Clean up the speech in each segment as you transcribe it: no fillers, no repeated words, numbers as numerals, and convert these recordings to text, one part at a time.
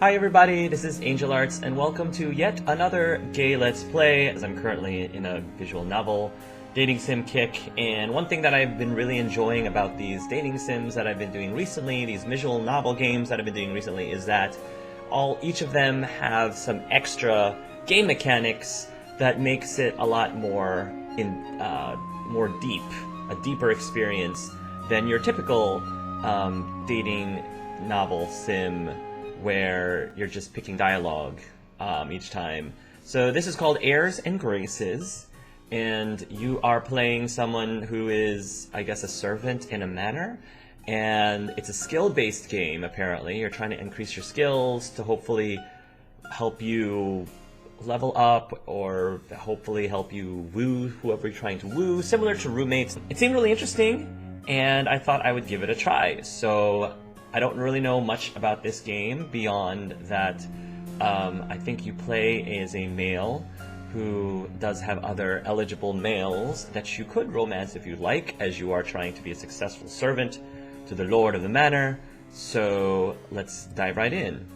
Hi everybody, this is Angel Arts, and welcome to yet another gay Let's Play, as I'm currently in a visual novel dating sim kick. And one thing that I've been really enjoying about these dating sims that I've been doing recently, these visual novel games that I've been doing recently, is that each of them have some extra game mechanics that makes it a lot more a deeper experience than your typical dating novel sim where you're just picking dialogue each time. So this is called Heirs and Graces, and you are playing someone who is, I guess, a servant in a manor, and it's a skill-based game, apparently. You're trying to increase your skills to hopefully help you level up, or hopefully help you woo whoever you're trying to woo, similar to roommates. It seemed really interesting, and I thought I would give it a try. So I don't really know much about this game beyond that I think you play as a male who does have other eligible males that you could romance if you'd like, as you are trying to be a successful servant to the lord of the manor. So let's dive right in.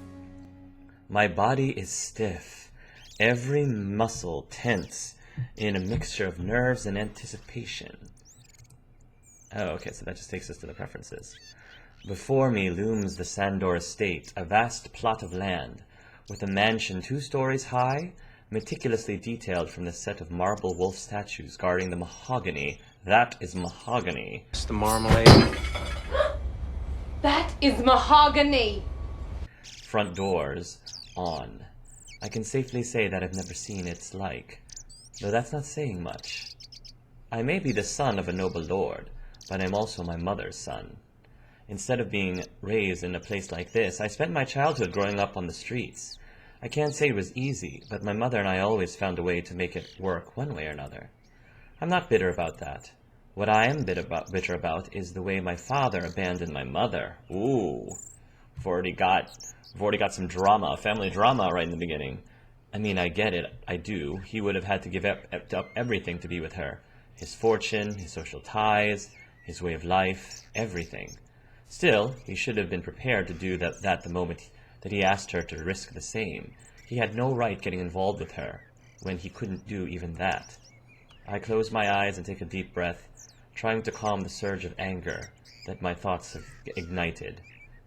My body is stiff, every muscle tense in a mixture of nerves and anticipation. Oh, okay, so that just takes us to the preferences. Before me looms the Sandor estate, a vast plot of land, with a mansion 2 stories high, meticulously detailed from the set of marble wolf statues guarding the mahogany. That is mahogany. It's the marmalade. That is mahogany! Front doors on. I can safely say that I've never seen its like, though that's not saying much. I may be the son of a noble lord, but I'm also my mother's son. Instead of being raised in a place like this, I spent my childhood growing up on the streets. I can't say it was easy, but my mother and I always found a way to make it work one way or another. I'm not bitter about that. What I am bitter about is the way my father abandoned my mother. Ooh, we've already got some drama, family drama right in the beginning. I mean, I get it, I do. He would have had to give up everything to be with her. His fortune, his social ties, his way of life, everything. Still, he should have been prepared to do that the moment that he asked her to risk the same. He had no right getting involved with her when he couldn't do even that. I close my eyes and take a deep breath, trying to calm the surge of anger that my thoughts have ignited.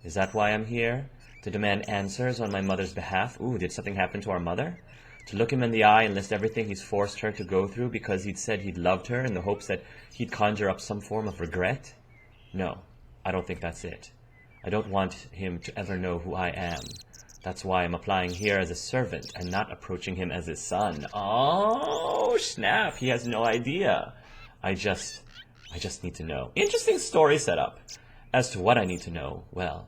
Is that why I'm here? To demand answers on my mother's behalf? Ooh, did something happen to our mother? To look him in the eye and list everything he's forced her to go through because he'd said he'd loved her in the hopes that he'd conjure up some form of regret? No. I don't think that's it. I don't want him to ever know who I am. That's why I'm applying here as a servant and not approaching him as his son. Oh, snap. He has no idea. I just need to know. Interesting story setup. As to what I need to know, well,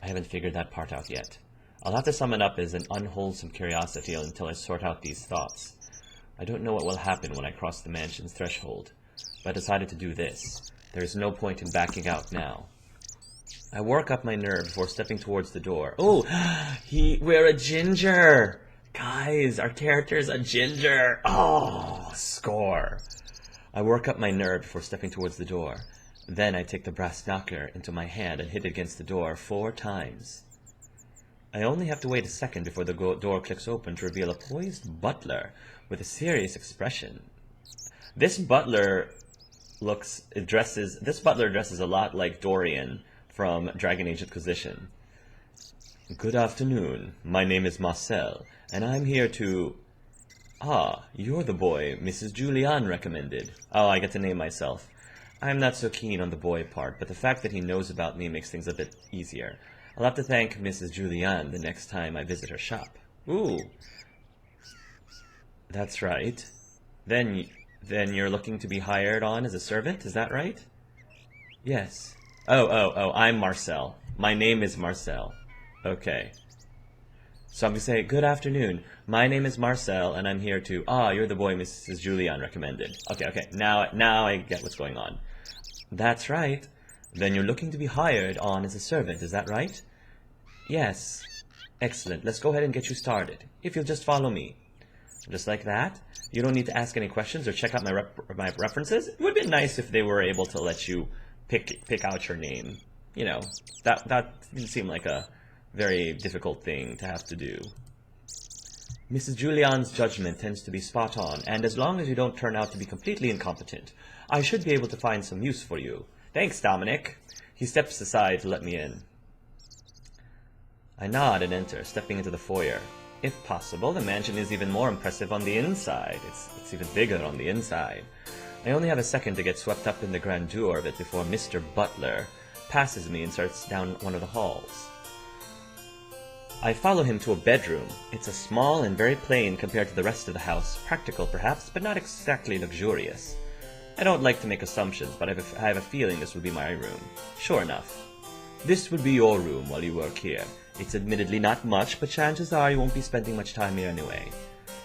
I haven't figured that part out yet. I'll have to sum it up as an unwholesome curiosity until I sort out these thoughts. I don't know what will happen when I cross the mansion's threshold, but I decided to do this. There is no point in backing out now. I work up my nerve before stepping towards the door. Oh, we're a ginger! Guys, our character's a ginger! Oh, score! I work up my nerve before stepping towards the door. Then I take the brass knuckler into my hand and hit it against the door 4 times. I only have to wait a second before the door clicks open to reveal a poised butler with a serious expression. This butler dresses a lot like Dorian from Dragon Age Inquisition. Good afternoon. My name is Marcel, and I'm here to... Ah, you're the boy Mrs. Julianne recommended. Oh, I get to name myself. I'm not so keen on the boy part, but the fact that he knows about me makes things a bit easier. I'll have to thank Mrs. Julianne the next time I visit her shop. Ooh. That's right. Then you're looking to be hired on as a servant, is that right? Yes. Oh, I'm Marcel. My name is Marcel. Okay. So I'm going to say, good afternoon. My name is Marcel, and I'm here to... Ah, you're the boy Mrs. Julianne recommended. Okay. Now I get what's going on. That's right. Then you're looking to be hired on as a servant, is that right? Yes. Excellent. Let's go ahead and get you started. If you'll just follow me. Just like that. You don't need to ask any questions or check out my references. It would have been nice if they were able to let you pick out your name. You know, that didn't seem like a very difficult thing to have to do. Mrs. Julian's judgment tends to be spot on, and as long as you don't turn out to be completely incompetent, I should be able to find some use for you. Thanks, Dominic. He steps aside to let me in. I nod and enter, stepping into the foyer. If possible, the mansion is even more impressive on the inside. It's even bigger on the inside. I only have a second to get swept up in the grandeur of it before Mr. Butler passes me and starts down one of the halls. I follow him to a bedroom. It's a small and very plain compared to the rest of the house. Practical, perhaps, but not exactly luxurious. I don't like to make assumptions, but I have a feeling this will be my room. Sure enough. This will be your room while you work here. It's admittedly not much, but chances are you won't be spending much time here anyway.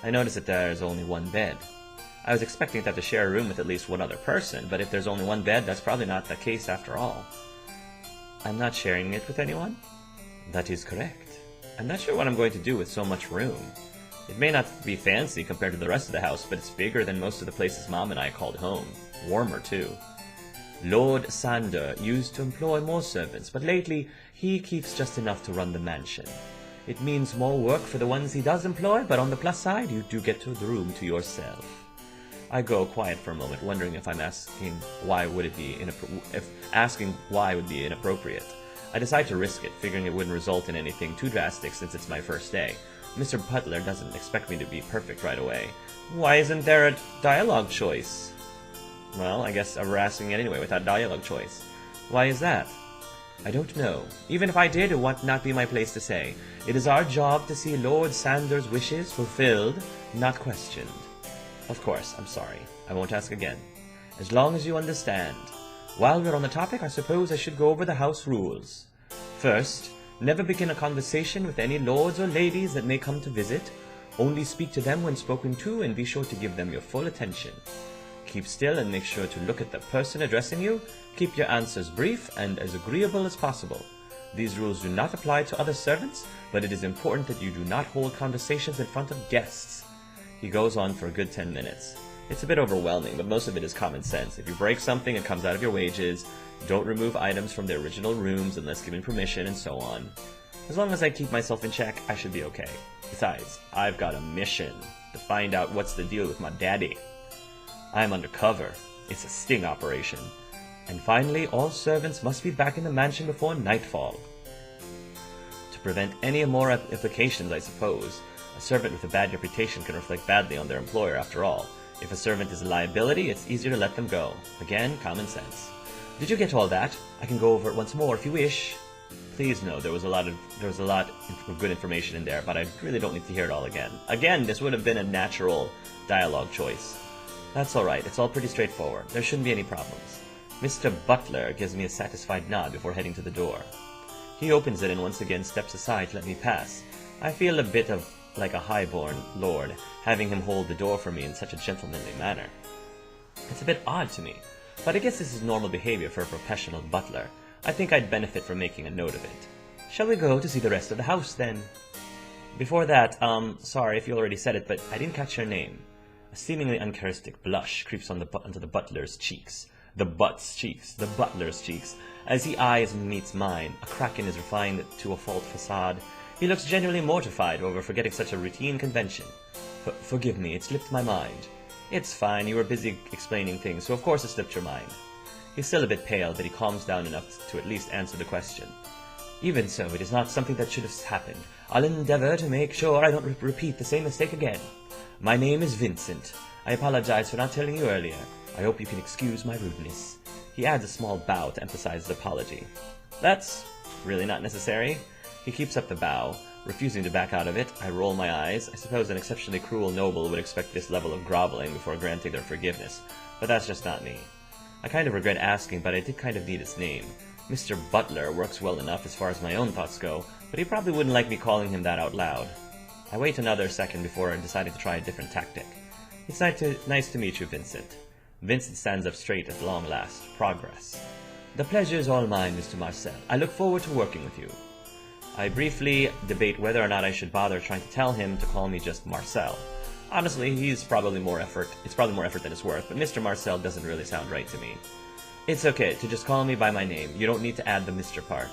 I notice that there is only one bed. I was expecting to have to share a room with at least one other person, but if there's only one bed, that's probably not the case after all. I'm not sharing it with anyone? That is correct. I'm not sure what I'm going to do with so much room. It may not be fancy compared to the rest of the house, but it's bigger than most of the places Mom and I called home. Warmer, too. Lord Sander used to employ more servants, but lately he keeps just enough to run the mansion. It means more work for the ones he does employ, but on the plus side, you do get the room to yourself. I go quiet for a moment, wondering if asking why would be inappropriate. I decide to risk it, figuring it wouldn't result in anything too drastic since it's my first day. Mr. Butler doesn't expect me to be perfect right away. Why isn't there a dialogue choice? Well, I guess we're asking it anyway without dialogue choice. Why is that? I don't know. Even if I did, it would not be my place to say. It is our job to see Lord Sander's wishes fulfilled, not questioned. Of course, I'm sorry. I won't ask again. As long as you understand. While we're on the topic, I suppose I should go over the house rules. First, never begin a conversation with any lords or ladies that may come to visit. Only speak to them when spoken to, and be sure to give them your full attention. Keep still and make sure to look at the person addressing you. Keep your answers brief and as agreeable as possible. These rules do not apply to other servants, but it is important that you do not hold conversations in front of guests. He goes on for a good 10 minutes. It's a bit overwhelming, but most of it is common sense. If you break something, it comes out of your wages. Don't remove items from their original rooms unless given permission, and so on. As long as I keep myself in check, I should be okay. Besides, I've got a mission to find out what's the deal with my daddy. I'm undercover. It's a sting operation. And finally, all servants must be back in the mansion before nightfall. To prevent any more implications, I suppose, a servant with a bad reputation can reflect badly on their employer after all. If a servant is a liability, it's easier to let them go. Again, common sense. Did you get all that? I can go over it once more if you wish. Please no, there was a lot of good information in there, but I really don't need to hear it all again. Again, this would have been a natural dialogue choice. That's alright, it's all pretty straightforward. There shouldn't be any problems. Mr. Butler gives me a satisfied nod before heading to the door. He opens it and once again steps aside to let me pass. I feel a bit like a highborn lord, having him hold the door for me in such a gentlemanly manner. It's a bit odd to me, but I guess this is normal behavior for a professional butler. I think I'd benefit from making a note of it. Shall we go to see the rest of the house, then? Before that, sorry if you already said it, but I didn't catch your name. A seemingly uncharacteristic blush creeps onto the butler's cheeks. The butler's cheeks. As he eyes and meets mine, a crack in his refined to a fault facade. He looks genuinely mortified over forgetting such a routine convention. Forgive me, it slipped my mind. It's fine, you were busy explaining things, so of course it slipped your mind. He's still a bit pale, but he calms down enough to at least answer the question. Even so, it is not something that should have happened. I'll endeavor to make sure I don't repeat the same mistake again. My name is Vincent. I apologize for not telling you earlier. I hope you can excuse my rudeness. He adds a small bow to emphasize his apology. That's really not necessary. He keeps up the bow, refusing to back out of it. I roll my eyes. I suppose an exceptionally cruel noble would expect this level of groveling before granting their forgiveness, but that's just not me. I kind of regret asking, but I did kind of need his name. Mr. Butler works well enough as far as my own thoughts go, but he probably wouldn't like me calling him that out loud. I wait another second before deciding to try a different tactic. It's nice to meet you, Vincent. Vincent stands up straight at long last. Progress. The pleasure is all mine, Mr. Marcel. I look forward to working with you. I briefly debate whether or not I should bother trying to tell him to call me just Marcel. Honestly, it's probably more effort than it's worth, but Mr. Marcel doesn't really sound right to me. It's okay to just call me by my name. You don't need to add the Mr. part.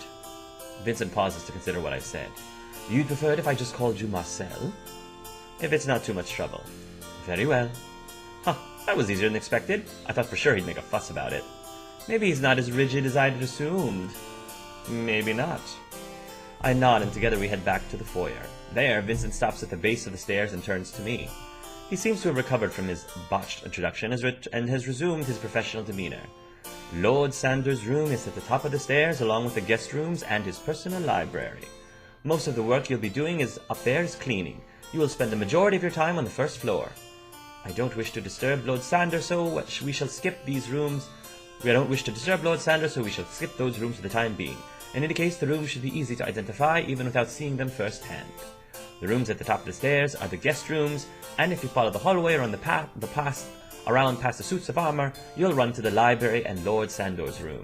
Vincent pauses to consider what I've said. You'd prefer it if I just called you Marcel? If it's not too much trouble. Very well. Huh, that was easier than expected. I thought for sure he'd make a fuss about it. Maybe he's not as rigid as I'd assumed. Maybe not. I nod, and together we head back to the foyer. There, Vincent stops at the base of the stairs and turns to me. He seems to have recovered from his botched introduction and has resumed his professional demeanor. Lord Sandor's room is at the top of the stairs, along with the guest rooms and his personal library. Most of the work you'll be doing up there is cleaning. You will spend the majority of your time on the first floor. I don't wish to disturb Lord Sandor, so we shall skip these rooms. I don't wish to disturb Lord Sandor, so we shall skip those rooms for the time being. In any case, the rooms should be easy to identify, even without seeing them firsthand. The rooms at the top of the stairs are the guest rooms, and if you follow the hallway around past the suits of armor, you'll run to the library and Lord Sandor's room.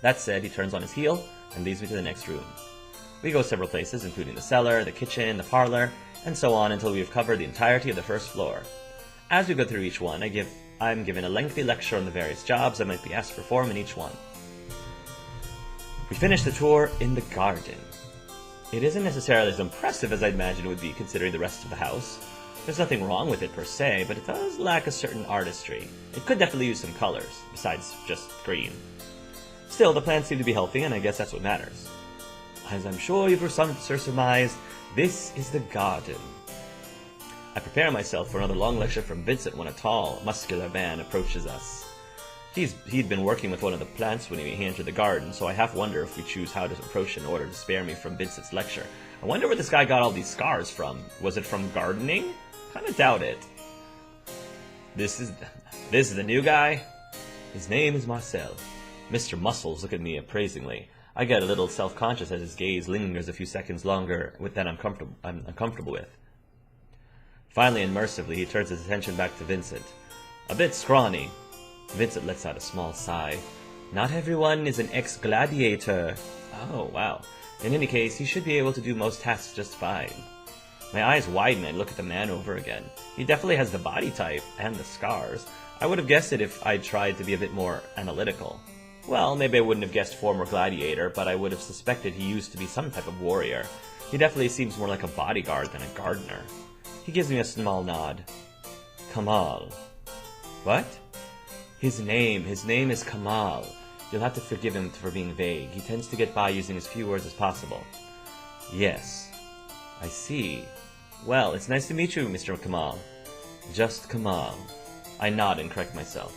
That said, he turns on his heel and leads me to the next room. We go several places, including the cellar, the kitchen, the parlor, and so on until we have covered the entirety of the first floor. As we go through each one, I'm given a lengthy lecture on the various jobs I might be asked to perform in each one. We finish the tour in the garden. It isn't necessarily as impressive as I'd imagine it would be considering the rest of the house. There's nothing wrong with it per se, but it does lack a certain artistry. It could definitely use some colors, besides just green. Still, the plants seem to be healthy, and I guess that's what matters. As I'm sure you've surmised, this is the garden. I prepare myself for another long lecture from Vincent when a tall, muscular man approaches us. He'd been working with one of the plants when he entered the garden, so I half wonder if we choose how to approach in order to spare me from Vincent's lecture. I wonder where this guy got all these scars from. Was it from gardening? Kinda doubt it. This is the new guy? His name is Marcel. Mr. Muscles look at me appraisingly. I get a little self-conscious as his gaze lingers a few seconds longer than I'm uncomfortable with. Finally and mercifully, he turns his attention back to Vincent. A bit scrawny. Vincent lets out a small sigh. Not everyone is an ex-gladiator. Oh, wow. In any case, he should be able to do most tasks just fine. My eyes widen and look at the man over again. He definitely has the body type and the scars. I would have guessed it if I'd tried to be a bit more analytical. Well, maybe I wouldn't have guessed former gladiator, but I would have suspected he used to be some type of warrior. He definitely seems more like a bodyguard than a gardener. He gives me a small nod. Kamal. What? His name is Kamal. You'll have to forgive him for being vague. He tends to get by using as few words as possible. Yes. I see. Well, it's nice to meet you, Mr. Kamal. Just Kamal. I nod and correct myself.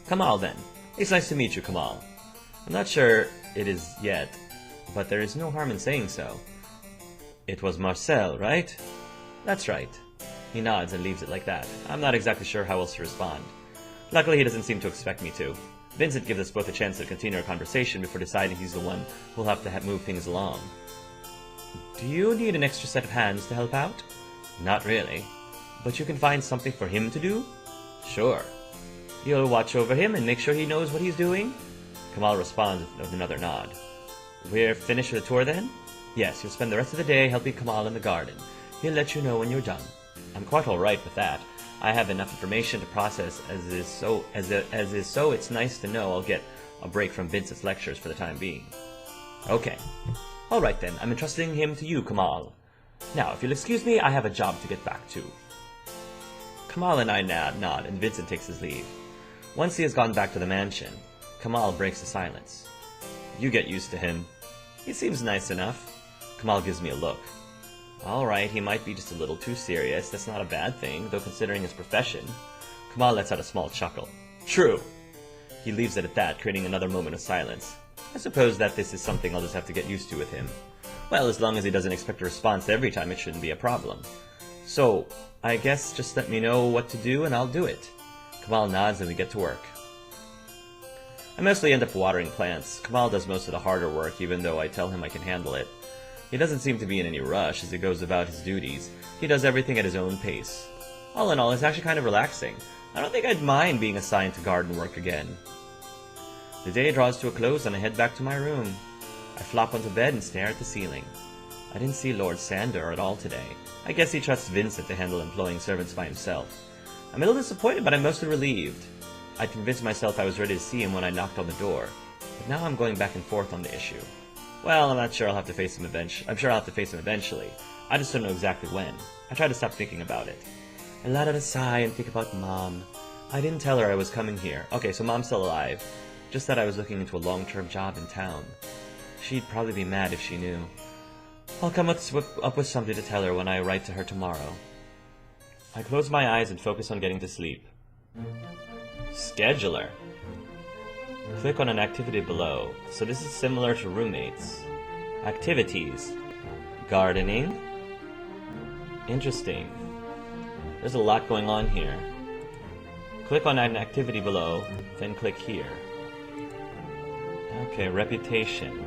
Kamal, then. It's nice to meet you, Kamal. I'm not sure it is yet, but there is no harm in saying so. It was Marcel, right? That's right. He nods and leaves it like that. I'm not exactly sure how else to respond. Luckily, he doesn't seem to expect me to. Vincent gives us both a chance to continue our conversation before deciding he's the one who'll have to move things along. Do you need an extra set of hands to help out? Not really. But you can find something for him to do? Sure. You'll watch over him and make sure he knows what he's doing? Kamal responds with another nod. We're finished with the tour then? Yes, you'll spend the rest of the day helping Kamal in the garden. He'll let you know when you're done. I'm quite alright with that. I have enough information to process as is so it's nice to know I'll get a break from Vincent's lectures for the time being. Okay. Alright then, I'm entrusting him to you, Kamal. Now, if you'll excuse me, I have a job to get back to. Kamal and I nod, and Vincent takes his leave. Once he has gone back to the mansion, Kamal breaks the silence. You get used to him. He seems nice enough. Kamal gives me a look. Alright, he might be just a little too serious. That's not a bad thing, though considering his profession. Kamal lets out a small chuckle. True. He leaves it at that, creating another moment of silence. I suppose that this is something I'll just have to get used to with him. Well, as long as he doesn't expect a response every time, it shouldn't be a problem. So, I guess just let me know what to do and I'll do it. Kamal nods and we get to work. I mostly end up watering plants. Kamal does most of the harder work, even though I tell him I can handle it. He doesn't seem to be in any rush as he goes about his duties. He does everything at his own pace. All in all, it's actually kind of relaxing. I don't think I'd mind being assigned to garden work again. The day draws to a close and I head back to my room. I flop onto bed and stare at the ceiling. I didn't see Lord Sandor at all today. I guess he trusts Vincent to handle employing servants by himself. I'm a little disappointed, but I'm mostly relieved. I'd convinced myself I was ready to see him when I knocked on the door. But now I'm going back and forth on the issue. Well, I'm not sure I'll have to face him eventually. I'm sure I'll have to face him eventually. I just don't know exactly when. I try to stop thinking about it. I let out a sigh and think about Mom. I didn't tell her I was coming here. Okay, so Mom's still alive. Just that I was looking into a long-term job in town. She'd probably be mad if she knew. I'll come up with something to tell her when I write to her tomorrow. I close my eyes and focus on getting to sleep. Scheduler. Click on an activity below. So this is similar to roommates. Activities. Gardening. Interesting. There's a lot going on here. Click on an activity below, then click here. Okay, reputation.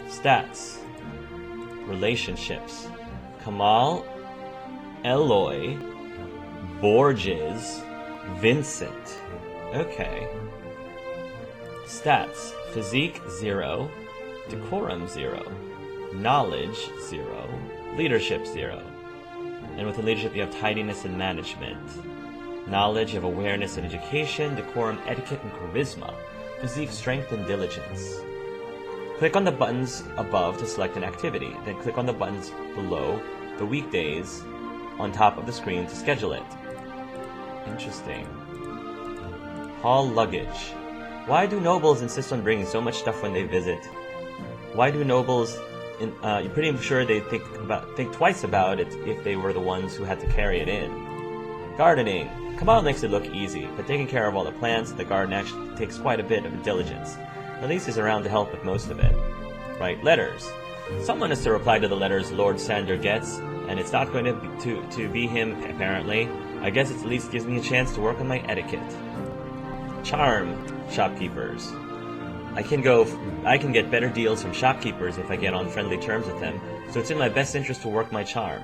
Stats. Relationships. Kamal, Eloy, Borges, Vincent. Okay. Stats. Physique 0, decorum 0, knowledge 0, leadership 0. And with the leadership you have tidiness and management. Knowledge, you have awareness and education, decorum, etiquette, and charisma. Physique, strength, and diligence. Click on the buttons above to select an activity. Then click on the buttons below the weekdays on top of the screen to schedule it. Interesting. Haul luggage. Why do nobles insist on bringing so much stuff when they visit? Why do nobles... you're pretty sure they think twice about it if they were the ones who had to carry it in. Gardening. Kamal makes it look easy, but taking care of all the plants in the garden actually takes quite a bit of diligence. At least he's around to help with most of it. Write letters. Someone has to reply to the letters Lord Sander gets, and it's not going to be him, apparently. I guess it at least gives me a chance to work on my etiquette. Charm. Shopkeepers. I can get better deals from shopkeepers if I get on friendly terms with them, so it's in my best interest to work my charm.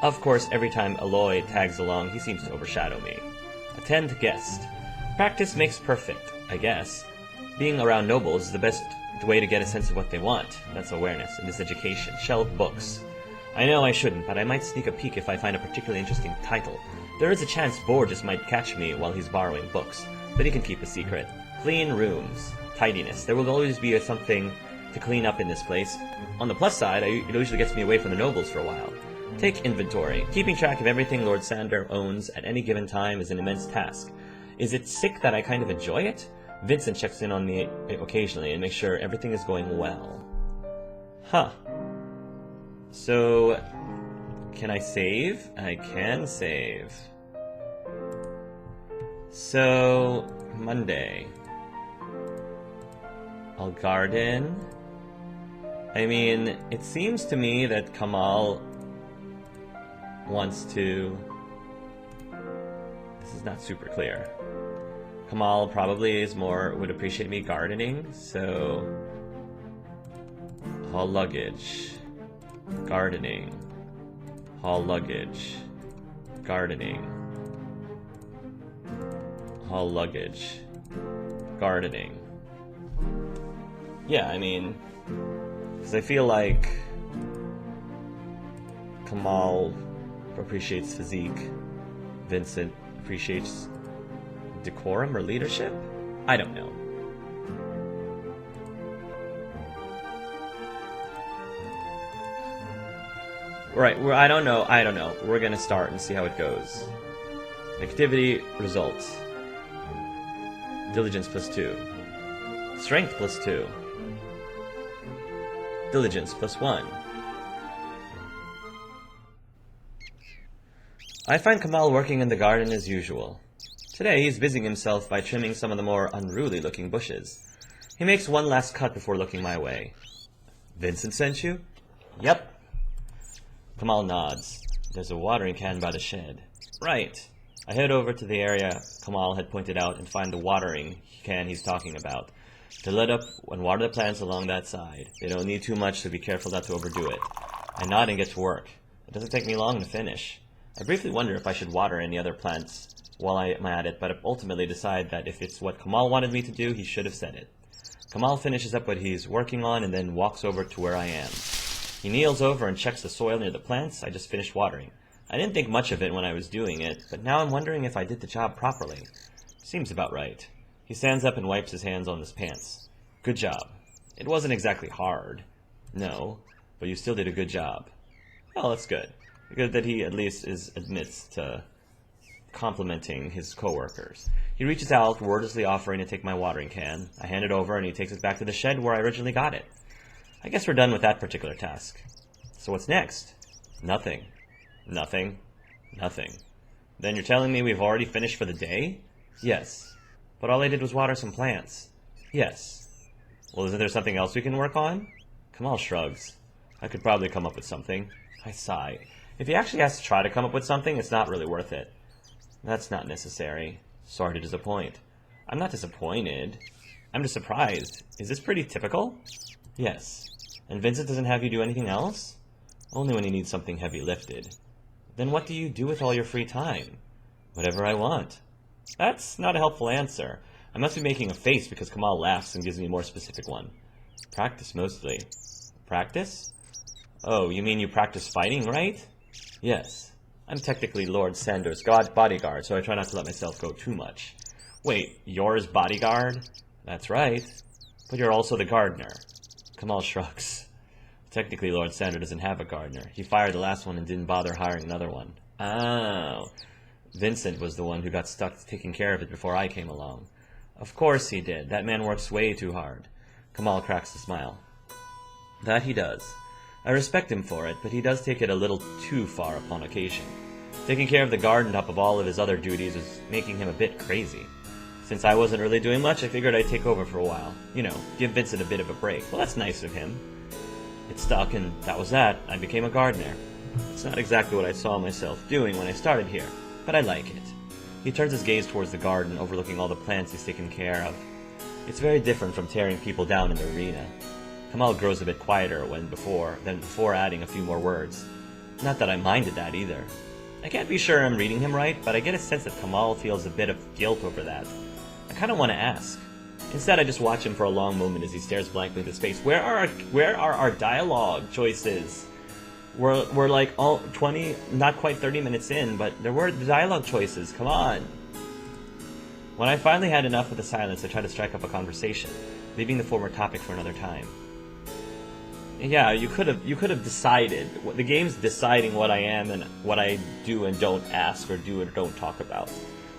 Of course, every time Eloy tags along, he seems to overshadow me. Attend guest. Practice makes perfect, I guess. Being around nobles is the best way to get a sense of what they want. That's awareness, and this education. Shelf books. I know I shouldn't, but I might sneak a peek if I find a particularly interesting title. There is a chance Borges might catch me while he's borrowing books, but he can keep a secret. Clean rooms. Tidiness. There will always be something to clean up in this place. On the plus side, it usually gets me away from the nobles for a while. Take inventory. Keeping track of everything Lord Sander owns at any given time is an immense task. Is it sick that I kind of enjoy it? Vincent checks in on me occasionally and makes sure everything is going well. Huh. So, can I save? I can save. So, Monday. I'll garden. I mean, it seems to me that Kamal wants to... This is not super clear. Kamal probably would appreciate me gardening, so... Haul luggage. Gardening. Haul luggage. Gardening. Haul luggage. Gardening. Yeah, I mean... Because I feel like... Kamal appreciates physique. Vincent appreciates decorum or leadership? I don't know. Right, I don't know. We're gonna start and see how it goes. Activity results. Diligence +2. Strength +2. Diligence +1. I find Kamal working in the garden as usual. Today he's busying himself by trimming some of the more unruly-looking bushes. He makes one last cut before looking my way. Vincent sent you? Yep. Kamal nods. There's a watering can by the shed. Right. I head over to the area Kamal had pointed out and find the watering can he's talking about. To let up and water the plants along that side. They don't need too much, so be careful not to overdo it. I nod and get to work. It doesn't take me long to finish. I briefly wonder if I should water any other plants while I'm at it, but ultimately decide that if it's what Kamal wanted me to do, he should have said it. Kamal finishes up what he's working on and then walks over to where I am. He kneels over and checks the soil near the plants I just finished watering. I didn't think much of it when I was doing it, but now I'm wondering if I did the job properly. Seems about right. He stands up and wipes his hands on his pants. Good job. It wasn't exactly hard. No, but you still did a good job. Well, that's good. Good that he at least admits to complimenting his coworkers. He reaches out, wordlessly offering to take my watering can. I hand it over, and he takes it back to the shed where I originally got it. I guess we're done with that particular task. So what's next? Nothing. Nothing. Nothing. Then you're telling me we've already finished for the day? Yes. But all I did was water some plants. Yes. Well, isn't there something else we can work on? Kamal shrugs. I could probably come up with something. I sigh. If he actually has to try to come up with something, it's not really worth it. That's not necessary. Sorry to disappoint. I'm not disappointed. I'm just surprised. Is this pretty typical? Yes. And Vincent doesn't have you do anything else? Only when he needs something heavy lifted. Then what do you do with all your free time? Whatever I want. That's not a helpful answer. I must be making a face because Kamal laughs and gives me a more specific one. Practice, mostly. Practice? Oh, you mean you practice fighting, right? Yes. I'm technically Lord Sandor's bodyguard, so I try not to let myself go too much. Wait, you're his bodyguard? That's right. But you're also the gardener. Kamal shrugs. Technically, Lord Sandor doesn't have a gardener. He fired the last one and didn't bother hiring another one. Oh. Vincent was the one who got stuck taking care of it before I came along. Of course he did. That man works way too hard. Kamal cracks a smile. That he does. I respect him for it, but he does take it a little too far upon occasion. Taking care of the garden top of all of his other duties was making him a bit crazy. Since I wasn't really doing much, I figured I'd take over for a while. You know, give Vincent a bit of a break. Well, that's nice of him. It stuck, and that was that. I became a gardener. It's not exactly what I saw myself doing when I started here, but I like it. He turns his gaze towards the garden, overlooking all the plants he's taken care of. It's very different from tearing people down in the arena. Kamal grows a bit quieter than before adding a few more words. Not that I minded that either. I can't be sure I'm reading him right, but I get a sense that Kamal feels a bit of guilt over that. I kind of want to ask. Instead, I just watch him for a long moment as he stares blankly into space. Where are our dialogue choices? We're like all 20, not quite 30 minutes in, but there were dialogue choices. Come on. When I finally had enough of the silence, I tried to strike up a conversation, leaving the former topic for another time. Yeah, you could have decided. The game's deciding what I am and what I do and don't ask or do or don't talk about,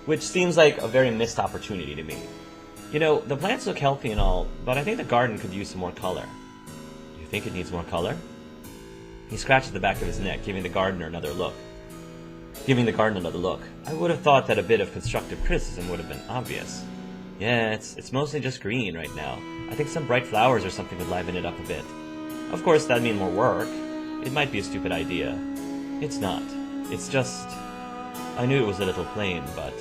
which seems like a very missed opportunity to me. You know, the plants look healthy and all, but I think the garden could use some more color. You think it needs more color? He scratches the back of his neck, giving the garden another look. I would have thought that a bit of constructive criticism would have been obvious. Yeah, it's mostly just green right now. I think some bright flowers or something would liven it up a bit. Of course, that'd mean more work. It might be a stupid idea. It's not. It's just... I knew it was a little plain, but...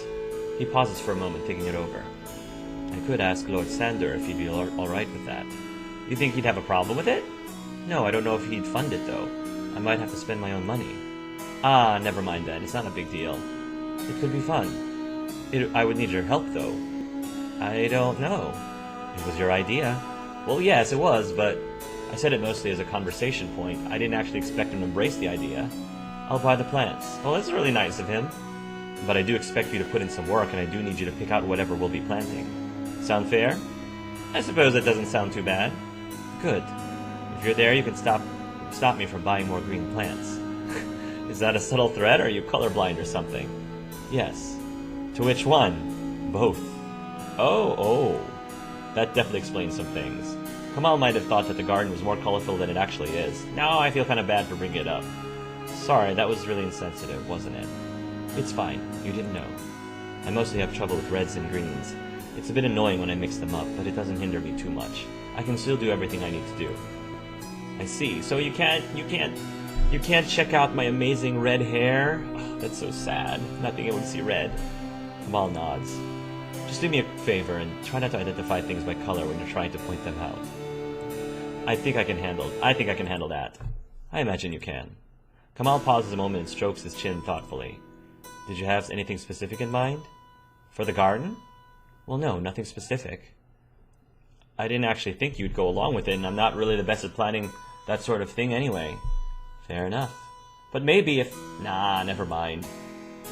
He pauses for a moment, thinking it over. I could ask Lord Sandor if he'd be alright with that. You think he'd have a problem with it? No, I don't know if he'd fund it, though. I might have to spend my own money. Ah, never mind then. It's not a big deal. It could be fun. I would need your help, though. I don't know. It was your idea. Well, yes, it was, but... I said it mostly as a conversation point. I didn't actually expect him to embrace the idea. I'll buy the plants. Well, that's really nice of him. But I do expect you to put in some work, and I do need you to pick out whatever we'll be planting. Sound fair? I suppose that doesn't sound too bad. Good. If you're there, you can stop me from buying more green plants. Is that a subtle threat, or are you colorblind or something? Yes. To which one? Both. Oh. That definitely explains some things. Kamal might have thought that the garden was more colorful than it actually is. Now I feel kind of bad for bringing it up. Sorry, that was really insensitive, wasn't it? It's fine. You didn't know. I mostly have trouble with reds and greens. It's a bit annoying when I mix them up, but it doesn't hinder me too much. I can still do everything I need to do. I see. So you can't check out my amazing red hair? Oh, that's so sad, not being able to see red. Kamal nods. Just do me a favor and try not to identify things by color when you're trying to point them out. I think I can handle that. I imagine you can. Kamal pauses a moment and strokes his chin thoughtfully. Did you have anything specific in mind? For the garden? Well, no, nothing specific. I didn't actually think you'd go along with it, and I'm not really the best at planning that sort of thing anyway. Fair enough. But maybe if... Nah, never mind.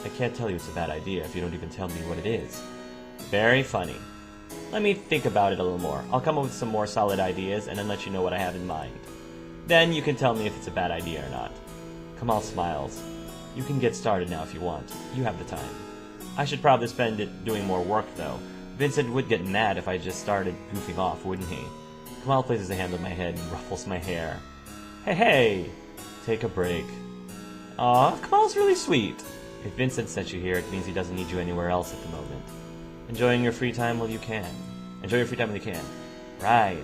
I can't tell you it's a bad idea if you don't even tell me what it is. Very funny. Let me think about it a little more. I'll come up with some more solid ideas and then let you know what I have in mind. Then you can tell me if it's a bad idea or not. Kamal smiles. You can get started now if you want. You have the time. I should probably spend it doing more work, though. Vincent would get mad if I just started goofing off, wouldn't he? Kamal places a hand on my head and ruffles my hair. Hey! Take a break. Aw, Kamal's really sweet. If Vincent sent you here, it means he doesn't need you anywhere else at the moment. Enjoying your free time while you can. Enjoy your free time while you can. Right.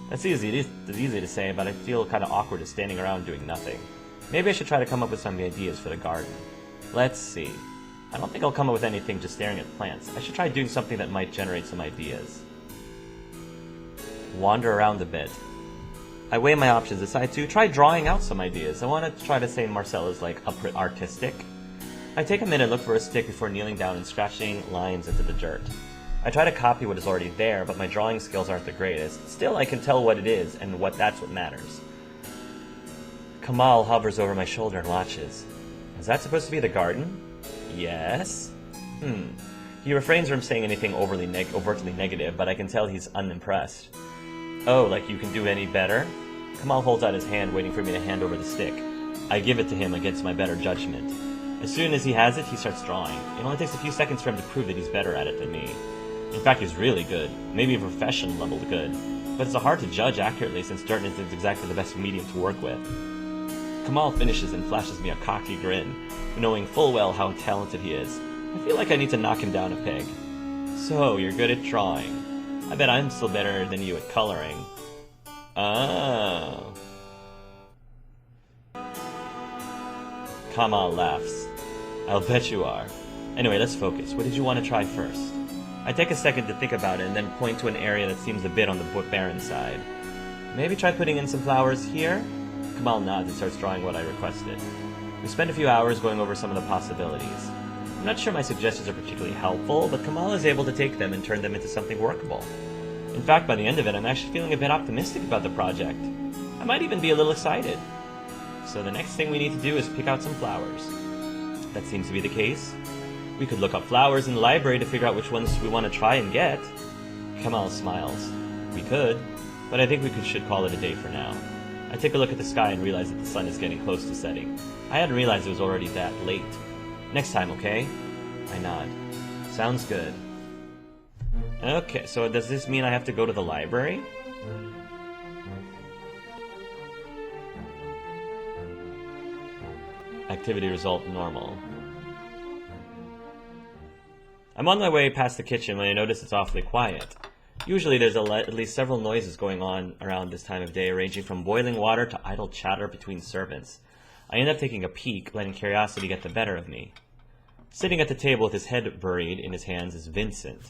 That's easy. It's easy to say, but I feel kind of awkward just standing around doing nothing. Maybe I should try to come up with some ideas for the garden. Let's see. I don't think I'll come up with anything just staring at plants. I should try doing something that might generate some ideas. Wander around a bit. I weigh my options, decide to try drawing out some ideas. I want to try to say Marcel is like artistic. I take a minute, look for a stick before kneeling down and scratching lines into the dirt. I try to copy what is already there, but my drawing skills aren't the greatest. Still, I can tell what it is, and that's what matters. Kamal hovers over my shoulder and watches. Is that supposed to be the garden? Yes. He refrains from saying anything overtly negative, but I can tell he's unimpressed. Oh, like you can do any better? Kamal holds out his hand, waiting for me to hand over the stick. I give it to him against my better judgment. As soon as he has it, he starts drawing. It only takes a few seconds for him to prove that he's better at it than me. In fact, he's really good. Maybe a professional level good. But it's hard to judge accurately since dirt isn't exactly the best medium to work with. Kamal finishes and flashes me a cocky grin, knowing full well how talented he is. I feel like I need to knock him down a peg. So, you're good at drawing. I bet I'm still better than you at coloring. Oh. Kamal laughs. I'll bet you are. Anyway, let's focus. What did you want to try first? I take a second to think about it and then point to an area that seems a bit on the barren side. Maybe try putting in some flowers here? Kamal nods and starts drawing what I requested. We spend a few hours going over some of the possibilities. I'm not sure my suggestions are particularly helpful, but Kamal is able to take them and turn them into something workable. In fact, by the end of it, I'm actually feeling a bit optimistic about the project. I might even be a little excited. So the next thing we need to do is pick out some flowers. That seems to be the case. We could look up flowers in the library to figure out which ones we want to try and get. Kamal smiles. We could, but I think we should call it a day for now. I take a look at the sky and realize that the sun is getting close to setting. I hadn't realized it was already that late. Next time, okay? I nod. Sounds good. Okay, so does this mean I have to go to the library? Activity result normal. I'm on my way past the kitchen when I notice it's awfully quiet. Usually there's at least several noises going on around this time of day, ranging from boiling water to idle chatter between servants. I end up taking a peek, letting curiosity get the better of me. Sitting at the table with his head buried in his hands is Vincent.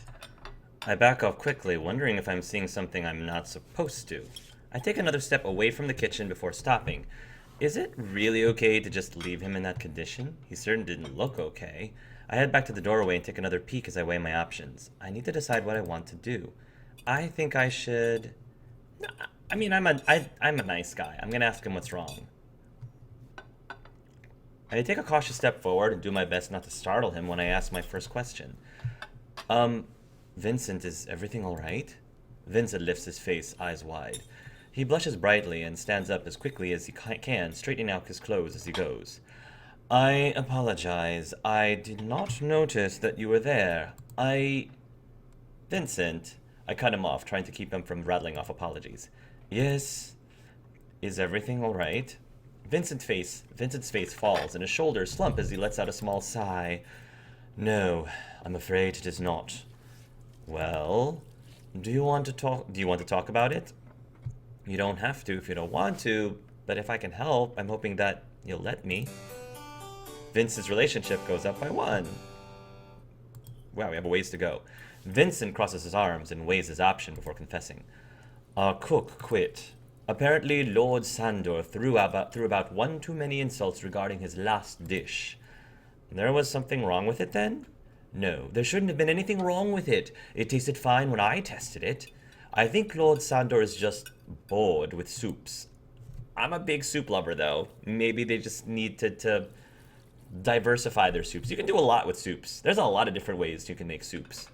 I back off quickly, wondering if I'm seeing something I'm not supposed to. I take another step away from the kitchen before stopping. Is it really okay to just leave him in that condition? He certainly didn't look okay. I head back to the doorway and take another peek as I weigh my options. I need to decide what I want to do. I think I should... I mean, I'm a nice guy. I'm gonna ask him what's wrong. I take a cautious step forward and do my best not to startle him when I ask my first question. Vincent, is everything alright? Vincent lifts his face, eyes wide. He blushes brightly and stands up as quickly as he can, straightening out his clothes as he goes. I apologize. I did not notice that you were there. Vincent... I cut him off, trying to keep him from rattling off apologies. Yes. Is everything alright? Vincent's face falls, and his shoulders slump as he lets out a small sigh. No, I'm afraid it is not. Well, do you want to talk about it? You don't have to if you don't want to, but if I can help, I'm hoping that you'll let me. Vincent's relationship goes up by 1. Wow, we have a ways to go. Vincent crosses his arms and weighs his option before confessing. Our cook quit. Apparently, Lord Sandor threw about one too many insults regarding his last dish. There was something wrong with it, then? No, there shouldn't have been anything wrong with it. It tasted fine when I tested it. I think Lord Sandor is just bored with soups. I'm a big soup lover, though. Maybe they just need to diversify their soups. You can do a lot with soups. There's a lot of different ways you can make soups.